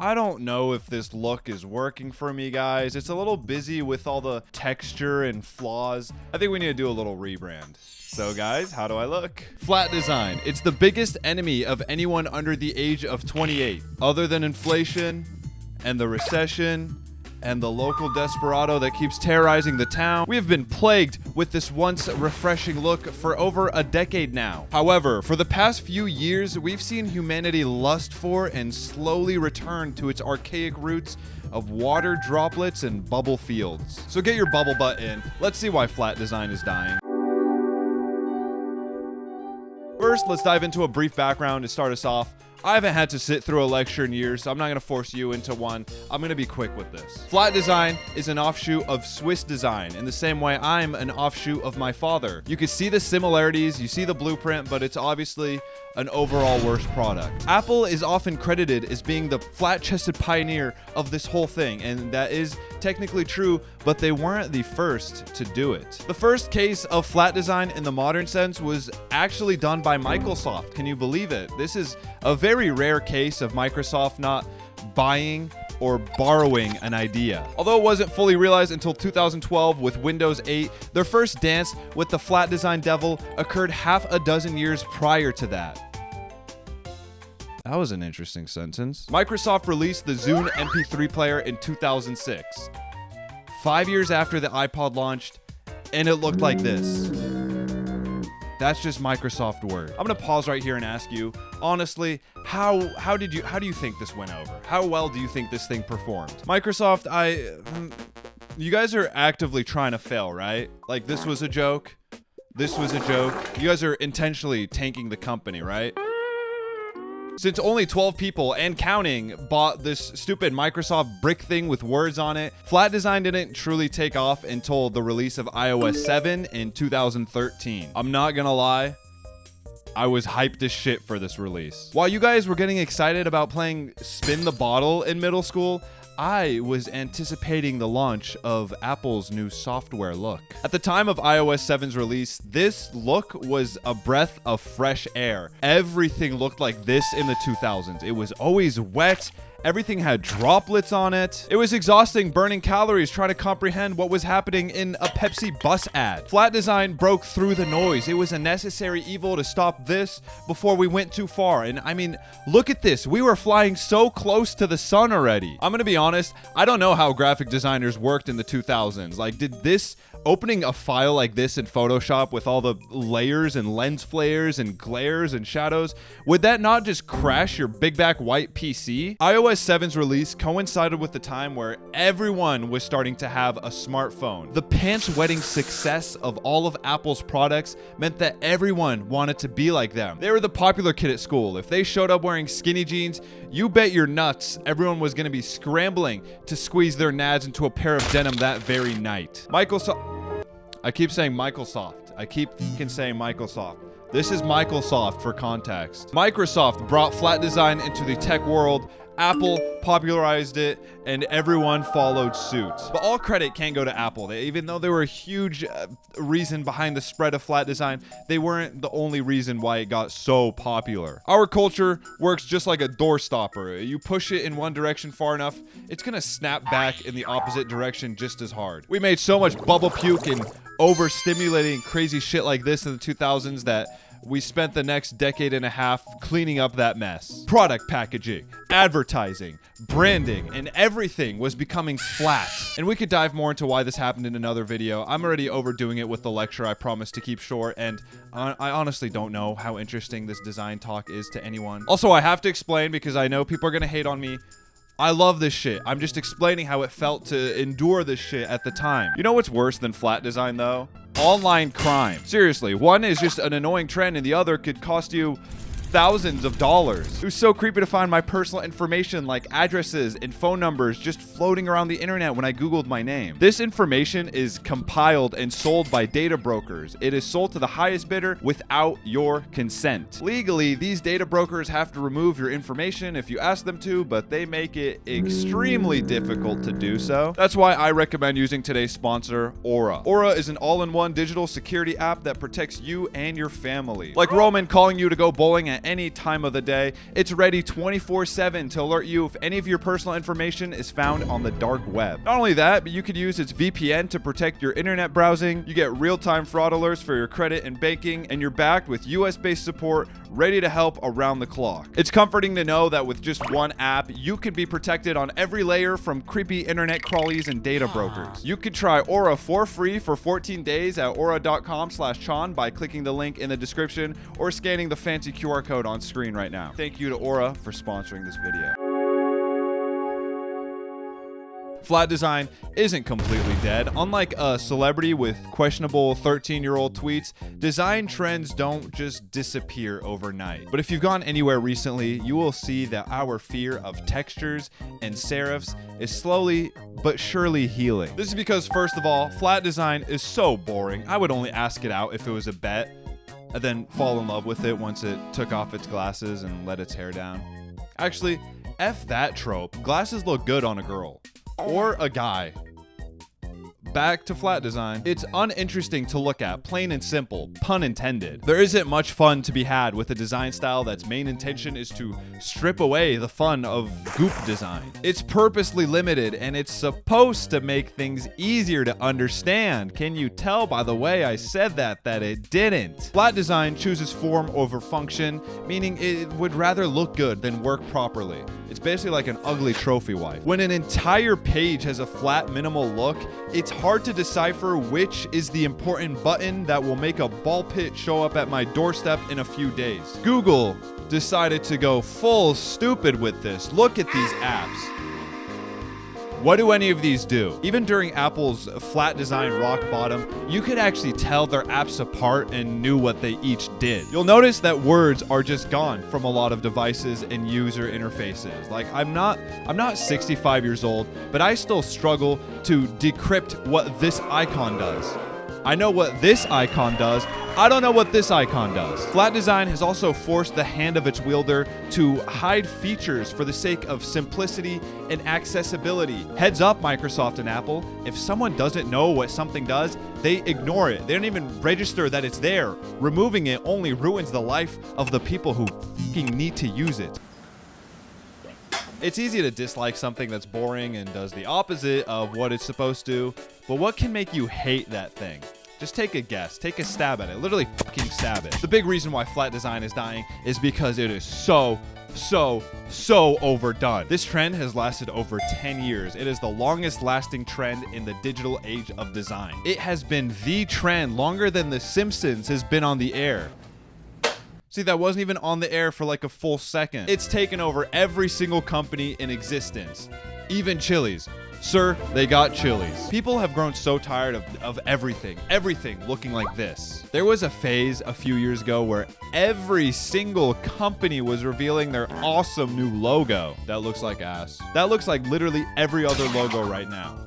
I don't know if this look is working for me, guys. It's a little busy with all the texture and flaws. I think we need to do a little rebrand. So guys, how do I look? Flat design. It's the biggest enemy of anyone under the age of 28. Other than inflation and the recession and the local desperado that keeps terrorizing the town, we have been plagued with this once refreshing look for over a decade now. However, for the past few years, we've seen humanity lust for and slowly return to its archaic roots of water droplets and bubble fields. So get your bubble butt in. Let's see why flat design is dying. First, let's dive into a brief background to start us off. I haven't had to sit through a lecture in years, so I'm not going to force you into one. I'm going to be quick with this. Flat design is an offshoot of Swiss design, in the same way I'm an offshoot of my father. You can see the similarities, you see the blueprint, but it's obviously an overall worse product. Apple is often credited as being the flat-chested pioneer of this whole thing, and that is technically true, but they weren't the first to do it. The first case of flat design in the modern sense was actually done by Microsoft. Can you believe it? This is a very rare case of Microsoft not buying or borrowing an idea. Although it wasn't fully realized until 2012 with Windows 8, their first dance with the flat design devil occurred half a dozen years prior to that. That was an interesting sentence. Microsoft released the Zune MP3 player in 2006. 5 years after the iPod launched, and it looked like this. That's just Microsoft Word. I'm gonna pause right here and ask you, honestly, how do you think this went over? How well do you think this thing performed? Microsoft, you guys are actively trying to fail, right? Like, this was a joke. This was a joke. You guys are intentionally tanking the company, right? Since only 12 people and counting bought this stupid Microsoft brick thing with words on it, flat design didn't truly take off until the release of iOS 7 in 2013. I'm not gonna lie, I was hyped as shit for this release. While you guys were getting excited about playing Spin the Bottle in middle school, I was anticipating the launch of Apple's new software look. At the time of iOS 7's release, this look was a breath of fresh air. Everything looked like this in the 2000s. It was always wet. Everything had droplets on it. It was exhausting burning calories trying to comprehend what was happening in a Pepsi bus ad. Flat design broke through the noise. It was a necessary evil to stop this before we went too far. And I mean, look at this. We were flying so close to the sun already. I'm gonna be honest, I don't know how graphic designers worked in the 2000s. Like, did this opening a file like this in Photoshop with all the layers and lens flares and glares and shadows, would that not just crash your big back white PC? iOS 7's release coincided with the time where everyone was starting to have a smartphone. The pants-wetting success of all of Apple's products meant that everyone wanted to be like them. They were the popular kid at school. If they showed up wearing skinny jeans, you bet your nuts everyone was going to be scrambling to squeeze their nads into a pair of denim that very night. I keep saying Microsoft. I keep saying Microsoft. This is Microsoft for context. Microsoft brought flat design into the tech world. Apple popularized it, and everyone followed suit. But all credit can't go to Apple. Even though they were a huge reason behind the spread of flat design, they weren't the only reason why it got so popular. Our culture works just like a door stopper. You push it in one direction far enough, it's gonna snap back in the opposite direction just as hard. We made so much bubble puke and overstimulating crazy shit like this in the 2000s that we spent the next decade and a half cleaning up that mess. Product packaging, advertising, branding, and everything was becoming flat. And we could dive more into why this happened in another video. I'm already overdoing it with the lecture I promised to keep short, and I honestly don't know how interesting this design talk is to anyone. Also, I have to explain because I know people are gonna hate on me. I love this shit. I'm just explaining how it felt to endure this shit at the time. You know what's worse than flat design though? Online crime. Seriously, one is just an annoying trend and the other could cost you thousands of dollars. It was so creepy to find my personal information like addresses and phone numbers just floating around the internet when I Googled my name. This information is compiled and sold by data brokers. It is sold to the highest bidder without your consent. Legally, these data brokers have to remove your information if you ask them to, but they make it extremely difficult to do so. That's why I recommend using today's sponsor, Aura. Aura is an all-in-one digital security app that protects you and your family. Like Roman calling you to go bowling at at any time of the day. It's ready 24/7 to alert you if any of your personal information is found on the dark web. Not only that, but you could use its VPN to protect your internet browsing. You get real-time fraud alerts for your credit and banking, and you're backed with US-based support ready to help around the clock. It's comforting to know that with just one app, you can be protected on every layer from creepy internet crawlies and data brokers. You could try Aura for free for 14 days at aura.com/chon by clicking the link in the description or scanning the fancy QR code on screen right now. Thank you to Aura for sponsoring this video. Flat design isn't completely dead. Unlike a celebrity with questionable 13-year-old tweets, design trends don't just disappear overnight. But if you've gone anywhere recently, you will see that our fear of textures and serifs is slowly but surely healing. This is because, first of all, flat design is so boring. I would only ask it out if it was a bet, and then fall in love with it once it took off its glasses and let its hair down. Actually, F that trope. Glasses look good on a girl. Or a guy. Back to flat design. It's uninteresting to look at, plain and simple, pun intended. There isn't much fun to be had with a design style that's main intention is to strip away the fun of goop design. It's purposely limited and it's supposed to make things easier to understand. Can you tell by the way I said that it didn't? Flat design chooses form over function, meaning it would rather look good than work properly. It's basically like an ugly trophy wife. When an entire page has a flat, minimal look, it's hard to decipher which is the important button that will make a ball pit show up at my doorstep in a few days. Google decided to go full stupid with this. Look at these apps. What do any of these do? Even during Apple's flat design rock bottom, you could actually tell their apps apart and knew what they each did. You'll notice that words are just gone from a lot of devices and user interfaces. Like, I'm not 65 years old, but I still struggle to decrypt what this icon does. I know what this icon does. I don't know what this icon does. Flat design has also forced the hand of its wielder to hide features for the sake of simplicity and accessibility. Heads up, Microsoft and Apple. If someone doesn't know what something does, they ignore it. They don't even register that it's there. Removing it only ruins the life of the people who fucking need to use it. It's easy to dislike something that's boring and does the opposite of what it's supposed to, but what can make you hate that thing? Just take a guess, take a stab at it, literally fucking stab it. The big reason why flat design is dying is because it is so overdone. This trend has lasted over 10 years. It is the longest lasting trend in the digital age of design. It has been the trend longer than The Simpsons has been on the air. See, that wasn't even on the air for like a full second. It's taken over every single company in existence, even Chili's. Sir, they got Chili's. People have grown so tired of everything looking like this. There was a phase a few years ago where every single company was revealing their awesome new logo. That looks like ass. That looks like literally every other logo right now.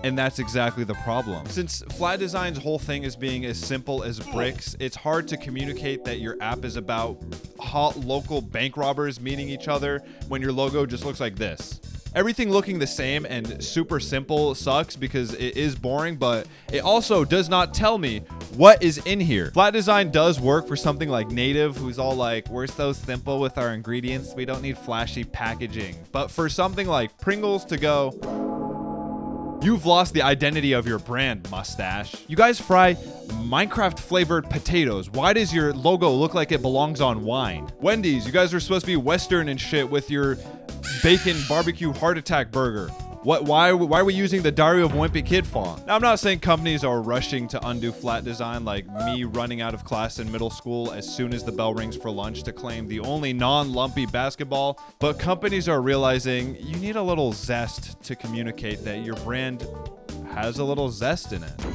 And that's exactly the problem. Since flat design's whole thing is being as simple as bricks, it's hard to communicate that your app is about hot local bank robbers meeting each other when your logo just looks like this. Everything looking the same and super simple sucks because it is boring, but it also does not tell me what is in here. Flat design does work for something like Native, who's all like, we're so simple with our ingredients, we don't need flashy packaging. But for something like Pringles to go, you've lost the identity of your brand, mustache. You guys fry Minecraft flavored potatoes. Why does your logo look like it belongs on wine? Wendy's, you guys are supposed to be Western and shit with your bacon barbecue heart attack burger. Why are we using the Diary of a Wimpy Kid font? Now, I'm not saying companies are rushing to undo flat design like me running out of class in middle school as soon as the bell rings for lunch to claim the only non-lumpy basketball, but companies are realizing you need a little zest to communicate that your brand has a little zest in it.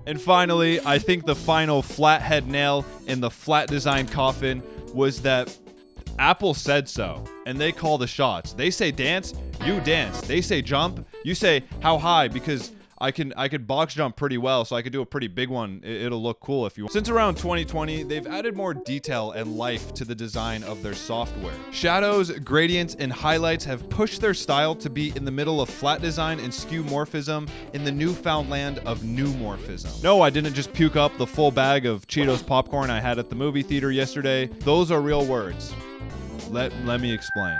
And finally, I think the final flathead nail in the flat design coffin was that Apple said so, and they call the shots. They say dance, you dance. They say jump, you say how high, because I could box jump pretty well, so I could do a pretty big one. It'll look cool if you want. Since around 2020, they've added more detail and life to the design of their software. Shadows, gradients, and highlights have pushed their style to be in the middle of flat design and skeuomorphism in the newfound land of neumorphism. No, I didn't just puke up the full bag of Cheetos popcorn I had at the movie theater yesterday. Those are real words. Let me explain.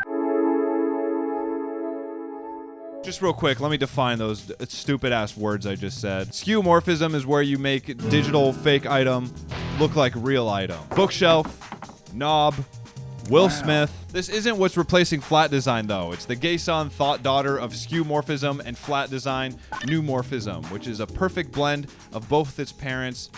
Just real quick, let me define those stupid ass words I just said. Skeuomorphism is where you make digital fake item look like real item. Bookshelf, knob, Will Smith. This isn't what's replacing flat design though. It's the gay son, thought daughter of skeuomorphism and flat design, neumorphism, which is a perfect blend of both its parents.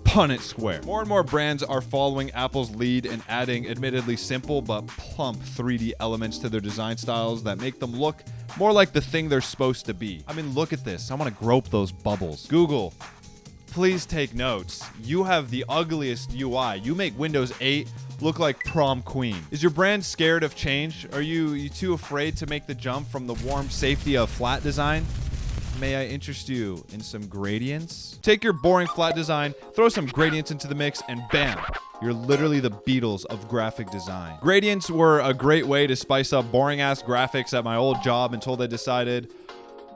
Punnett square. More and more brands are following Apple's lead and adding admittedly simple but plump 3D elements to their design styles that make them look more like the thing they're supposed to be. I mean, look at this. I want to grope those bubbles. Google, please take notes. You have the ugliest UI. You make Windows 8 look like prom queen. Is your brand scared of change? Are you too afraid to make the jump from the warm safety of flat design? May I interest you in some gradients? Take your boring flat design, throw some gradients into the mix, and bam, you're literally the Beatles of graphic design. Gradients were a great way to spice up boring-ass graphics at my old job until they decided,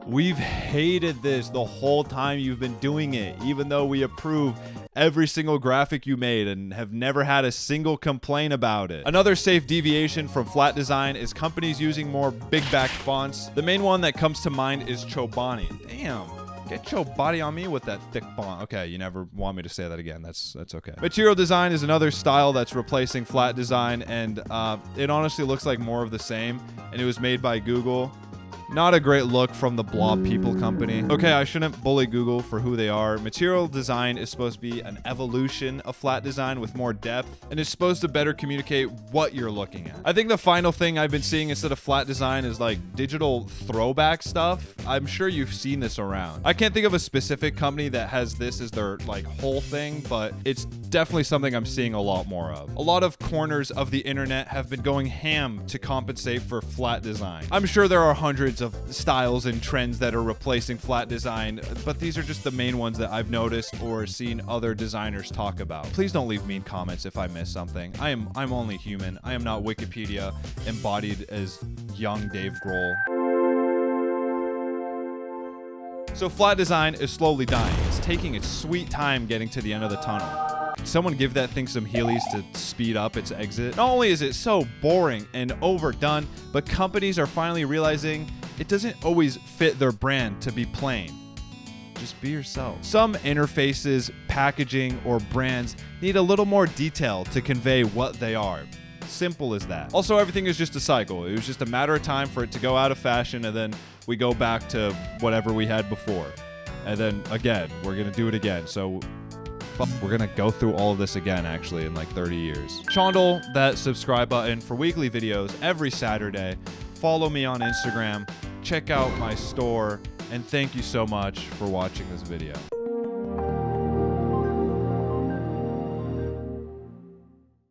we've hated this the whole time you've been doing it, even though we approve every single graphic you made and have never had a single complaint about it. Another safe deviation from flat design is companies using more big-backed fonts. The main one that comes to mind is Chobani. Damn. Get Chobani on me with that thick font. Okay, you never want me to say that again. That's okay. Material design is another style that's replacing flat design, and it honestly looks like more of the same, and it was made by Google. Not a great look from the Blob People company. Okay, I shouldn't bully Google for who they are. Material design is supposed to be an evolution of flat design with more depth, and it's supposed to better communicate what you're looking at. I think the final thing I've been seeing instead of flat design is like digital throwback stuff. I'm sure you've seen this around. I can't think of a specific company that has this as their like whole thing, but it's definitely something I'm seeing a lot more of. A lot of corners of the internet have been going ham to compensate for flat design. I'm sure there are hundreds of styles and trends that are replacing flat design, but these are just the main ones that I've noticed or seen other designers talk about. Please don't leave mean comments if I miss something. I'm only human. I am not Wikipedia embodied as young Dave Grohl. So flat design is slowly dying. It's taking its sweet time getting to the end of the tunnel. Someone give that thing some Heelys to speed up its exit. Not only is it so boring and overdone, but companies are finally realizing it doesn't always fit their brand to be plain. Just be yourself. Some interfaces, packaging, or brands need a little more detail to convey what they are. Simple as that. Also, everything is just a cycle. It was just a matter of time for it to go out of fashion, and then we go back to whatever we had before. And then again, we're gonna do it again. So we're gonna go through all of this again actually in like 30 years. Chondle that subscribe button for weekly videos every Saturday. Follow me on Instagram, check out my store, and thank you so much for watching this video.